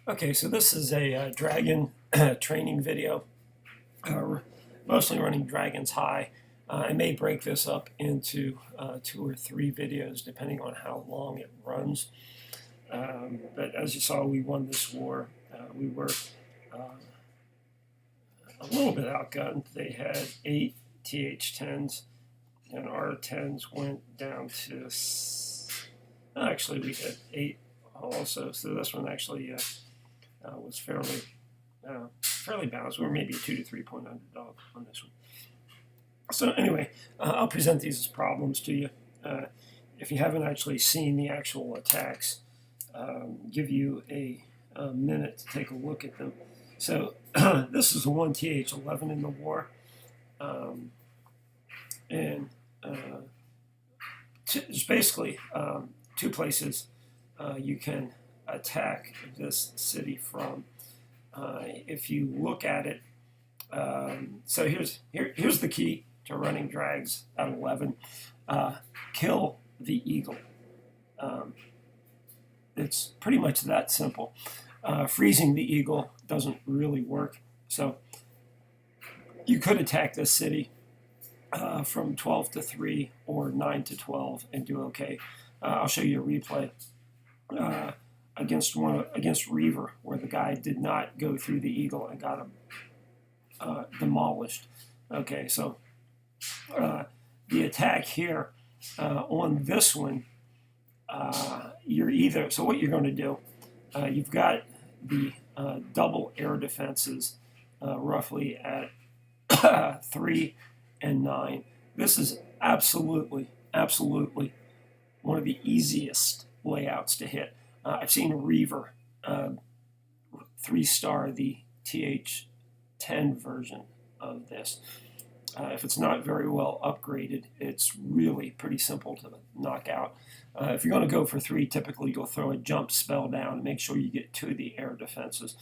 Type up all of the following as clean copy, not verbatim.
Okay, so this is a dragon training video, mostly running dragons high. I may break this up into 2 or 3 videos depending on how long it runs. But as you saw, we won this war. We were a little bit outgunned. They had 8 TH-10s, and our 10s went down to, actually we had 8 also, so this one actually was fairly balanced. We were maybe a 2 to 3 point underdog on this one. So anyway, I'll present these as problems to you. If you haven't actually seen the actual attacks, give you a minute to take a look at them. So this is a 1 TH11 in the war, and there's basically 2 places you can attack this city from. If you look at it, so here's the key to running drags at 11. Kill the eagle. It's pretty much that simple. Freezing the eagle doesn't really work. So you could attack this city from 12 to 3 or 9 to 12 and do okay. I'll show you a replay against Reaver, where the guy did not go through the eagle and got him demolished. Okay, so the attack here on this one, you're either, so what you're going to do, you've got the double air defenses roughly at 3 and 9. This is absolutely one of the easiest layouts to hit. I've seen Reaver 3-star the TH10 version of this. If it's not very well upgraded, it's really pretty simple to knock out. If you're going to go for 3, typically you'll throw a jump spell down and make sure you get 2 of the air defenses.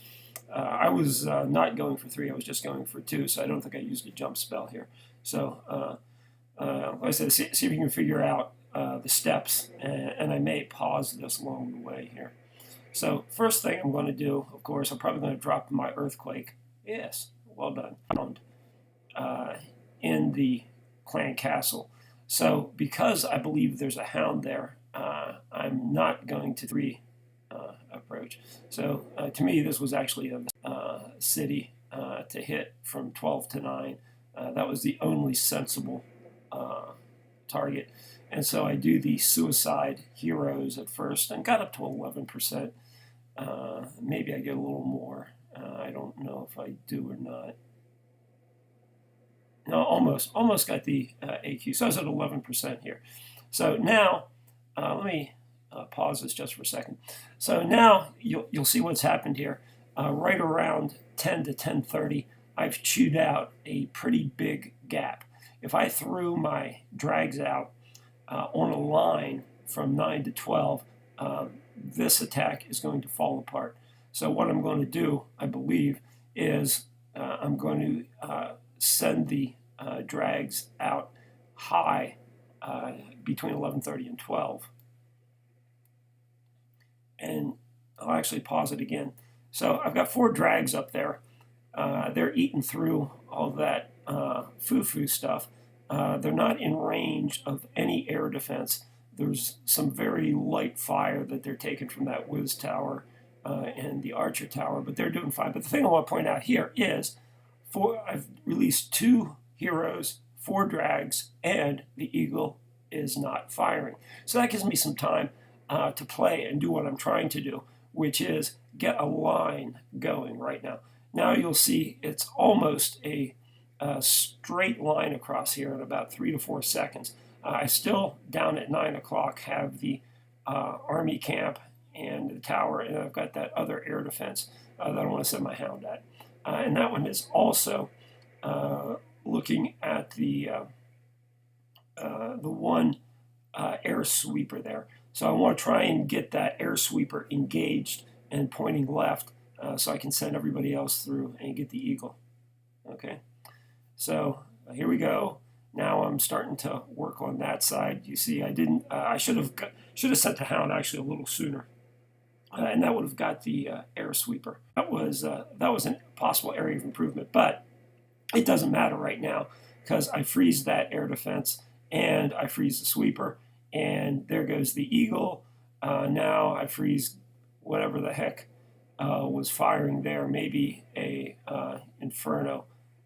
I was not going for 3, I was just going for 2, so I don't think I used a jump spell here. So, like I said, see if you can figure out the steps, and I may pause this along the way here. So first thing I'm going to do, of course, I'm probably going to drop my earthquake. Yes, well done. In the clan castle. So because I believe there's a hound there, I'm not going to 3 approach. So to me, this was actually a city to hit from 12 to 9. That was the only sensible target. And so I do the suicide heroes at first and got up to 11%. Maybe I get a little more. I don't know if I do or not. No, almost got the AQ. So I was at 11% here. So now, let me pause this just for a second. So now you'll see what's happened here. Right around 10 to 10:30, I've chewed out a pretty big gap. If I threw my drags out on a line from 9 to 12, this attack is going to fall apart. So what I'm going to do, I believe, is I'm going to send the drags out high between 11:30 and 12. And I'll actually pause it again. So I've got 4 drags up there. They're eating through all that foo-foo stuff. They're not in range of any air defense. There's some very light fire that they're taking from that whiz tower and the archer tower, but they're doing fine. But the thing I want to point out here is I've released 2 heroes, 4 drags, and the eagle is not firing. So that gives me some time to play and do what I'm trying to do, which is get a line going right now. Now you'll see it's almost a straight line across here in about 3 to 4 seconds. I still, down at 9 o'clock, have the army camp and the tower, and I've got that other air defense that I want to send my hound at. And that one is also looking at the one air sweeper there. So I want to try and get that air sweeper engaged and pointing left so I can send everybody else through and get the eagle. Okay, so here we go. Now I'm starting to work on that side. You see, I didn't. I should have sent the hound actually a little sooner. and that would have got the air sweeper. That was a possible area of improvement, but it doesn't matter right now because I freeze that air defense and I freeze the sweeper, and there goes the Eagle. Now I freeze whatever the heck was firing there, maybe a Inferno.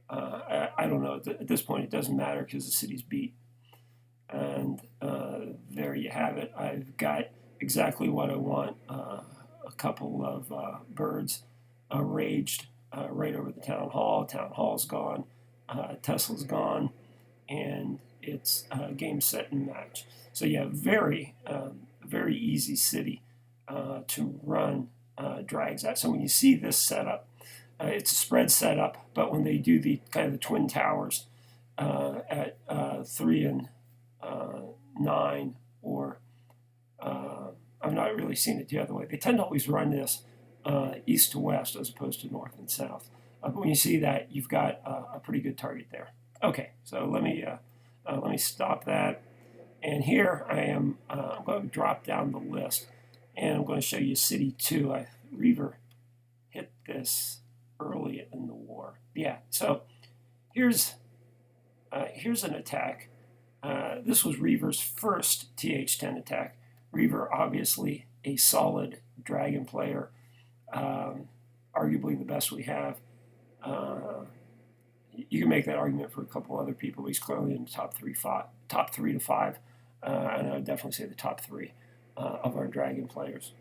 I don't know. At this point, it doesn't matter because the city's beat. And there you have it. I've got exactly what I want. A couple of birds raged right over the town hall. Town hall's gone. Tesla's gone. And it's game, set, and match. So yeah, very easy city to run drags at. So when you see this setup, it's a spread setup, but when they do the kind of the twin towers at 3 and 9, or I've not really seen it the other way. They tend to always run this east to west as opposed to north and south. But when you see that, you've got a pretty good target there. Okay, so let me stop that. And here I am. I'm going to drop down the list, and I'm going to show you City 2. Reaver hit this early in the war. Yeah. So here's an attack. This was Reaver's first TH10 attack. Reaver, obviously a solid dragon player, arguably the best we have. You can make that argument for a couple other people. He's clearly in the top 3 to 5, and I would definitely say the top 3 of our dragon players.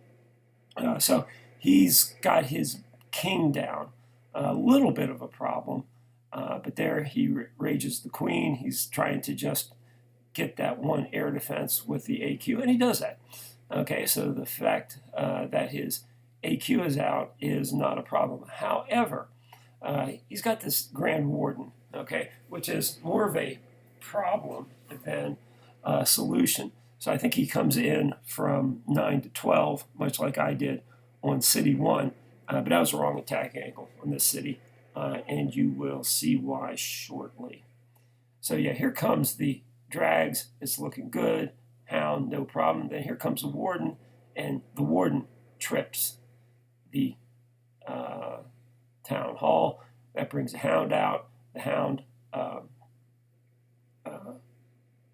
So he's got his king down. A little bit of a problem, but there he rages the queen. He's trying to just get that one air defense with the AQ, and he does that. Okay, so the fact that his AQ is out is not a problem. However, he's got this Grand Warden, okay, which is more of a problem than a solution. So I think he comes in from 9 to 12, much like I did on City 1, but that was the wrong attack angle on this city, and you will see why shortly. So yeah, here comes the drags. It's looking good. Hound, no problem. Then here comes the Warden, and the Warden trips the town hall. That brings the Hound out. The Hound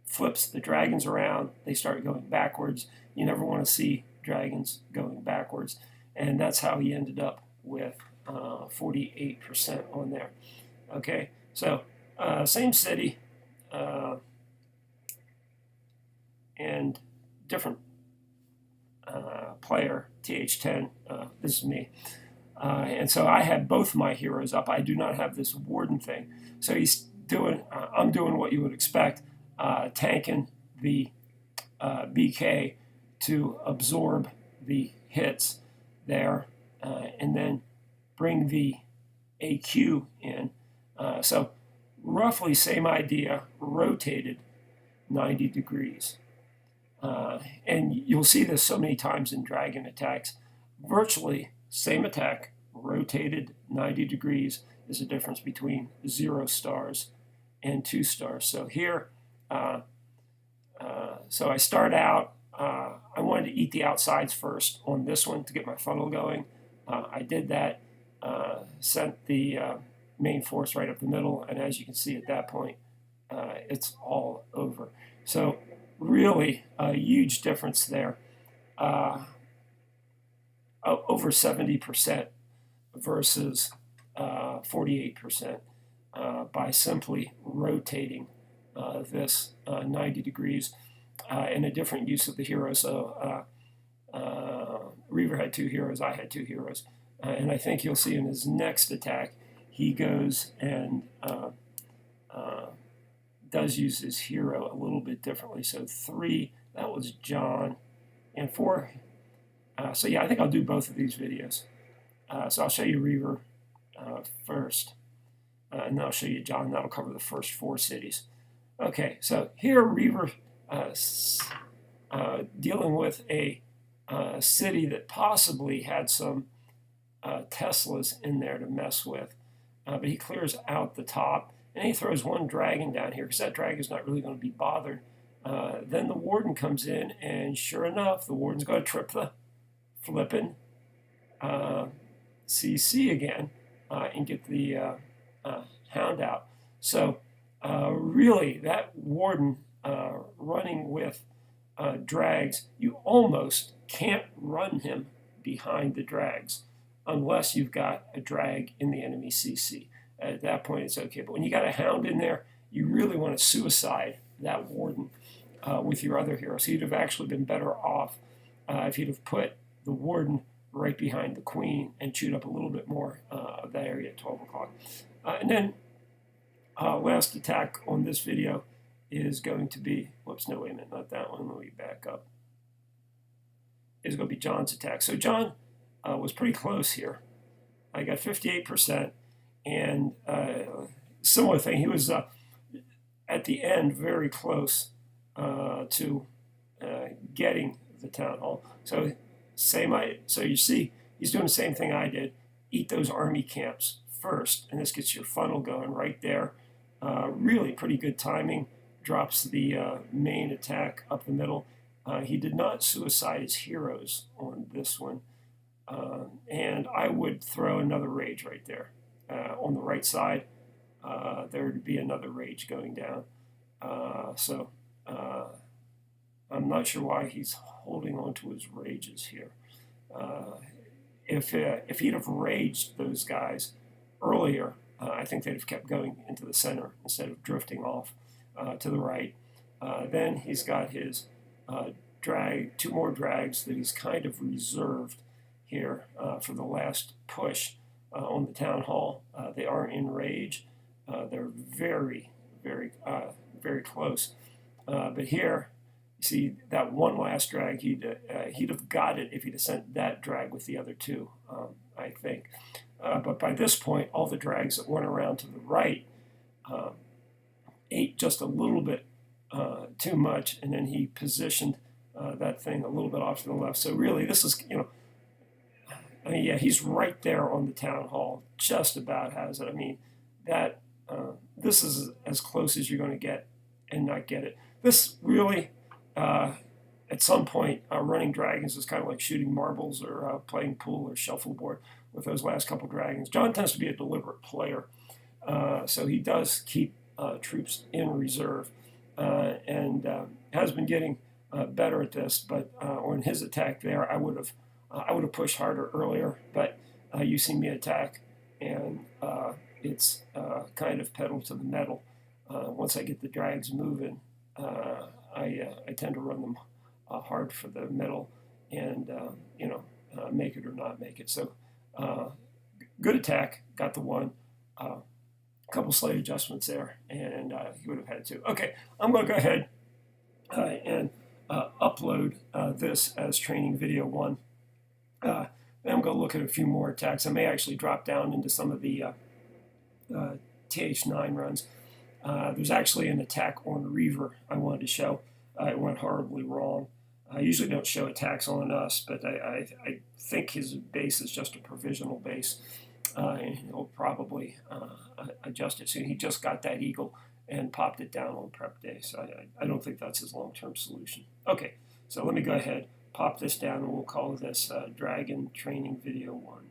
flips the dragons around. They start going backwards. You never want to see dragons going backwards. And that's how he ended up with 48% on there. Okay, so same city and different player, TH10. This is me. And so I had both my heroes up. I do not have this Warden thing. So he's doing, I'm doing what you would expect, tanking the BK to absorb the hits there, and then bring the AQ in. So roughly same idea, rotated 90 degrees. And you'll see this so many times in dragon attacks. Virtually same attack, rotated 90 degrees is the difference between 0 stars and 2 stars. So here, so I start out, I wanted to eat the outsides first on this one to get my funnel going. I did that, sent the main force right up the middle, and as you can see at that point, it's all over. So really a huge difference there, over 70% versus 48% by simply rotating this 90 degrees and a different use of the hero. So Reaver had 2 heroes, I had 2 heroes. And I think you'll see in his next attack, he goes and does use his hero a little bit differently. So 3, that was John, and 4. So yeah, I think I'll do both of these videos. So I'll show you Reaver first, and then I'll show you John. That'll cover the first 4 cities. Okay, so here Reaver dealing with a city that possibly had some Teslas in there to mess with, but he clears out the top, and he throws 1 dragon down here because that dragon is not really going to be bothered. Then the Warden comes in, and sure enough, the Warden's going to trip the flippin' CC again and get the hound out. So really, that warden running with drags, you almost can't run him behind the drags unless you've got a drag in the enemy CC. At that point, it's okay. But when you got a hound in there, you really want to suicide that warden with your other hero. So you'd have actually been better off if you'd have put the warden right behind the queen and chewed up a little bit more of that area at 12 o'clock. And then last attack on this video is going to be, whoops, no, wait a minute, not that one. Let me back up. Is going to be John's attack. So John was pretty close here. I got 58%, and similar thing. He was at the end very close to getting the town hall. So so you see, he's doing the same thing I did. Eat those army camps first, and this gets your funnel going right there. Really pretty good timing. Drops the main attack up the middle. He did not suicide his heroes on this one. And I would throw another rage right there. On the right side, there would be another rage going down. So I'm not sure why he's holding on to his rages here. If he'd have raged those guys earlier, I think they'd have kept going into the center instead of drifting off to the right. Then he's got his two more drags that he's kind of reserved here for the last push on the town hall. They are in rage. They're very, very, very close. But here, you see that one last drag, he'd have got it if he'd have sent that drag with the other two, I think. But by this point, all the drags that went around to the right ate just a little bit too much, and then he positioned that thing a little bit off to the left. So really, this is, I mean, yeah, he's right there on the town hall, just about has it. I mean, that this is as close as you're going to get and not get it. This really, at some point, running dragons is kind of like shooting marbles or playing pool or shuffleboard with those last couple dragons. John tends to be a deliberate player, so he does keep troops in reserve and has been getting better at this. But on his attack there, I would have pushed harder earlier. But you see me attack, and it's kind of pedal to the metal. Once I get the drags moving, I tend to run them hard for the middle, and make it or not make it. So good attack, got the one. Couple slight adjustments there, and he would have had two. Okay, I'm going to go ahead and upload this as training video 1. Then I'm going to look at a few more attacks. I may actually drop down into some of the TH9 runs. There's actually an attack on Reaver I wanted to show. It went horribly wrong. I usually don't show attacks on us, but I think his base is just a provisional base, and he'll probably adjust it soon. He just got that eagle and popped it down on prep day, so I don't think that's his long-term solution. Okay, so let me go ahead, pop this down, and we'll call this Dragon Training Video 1.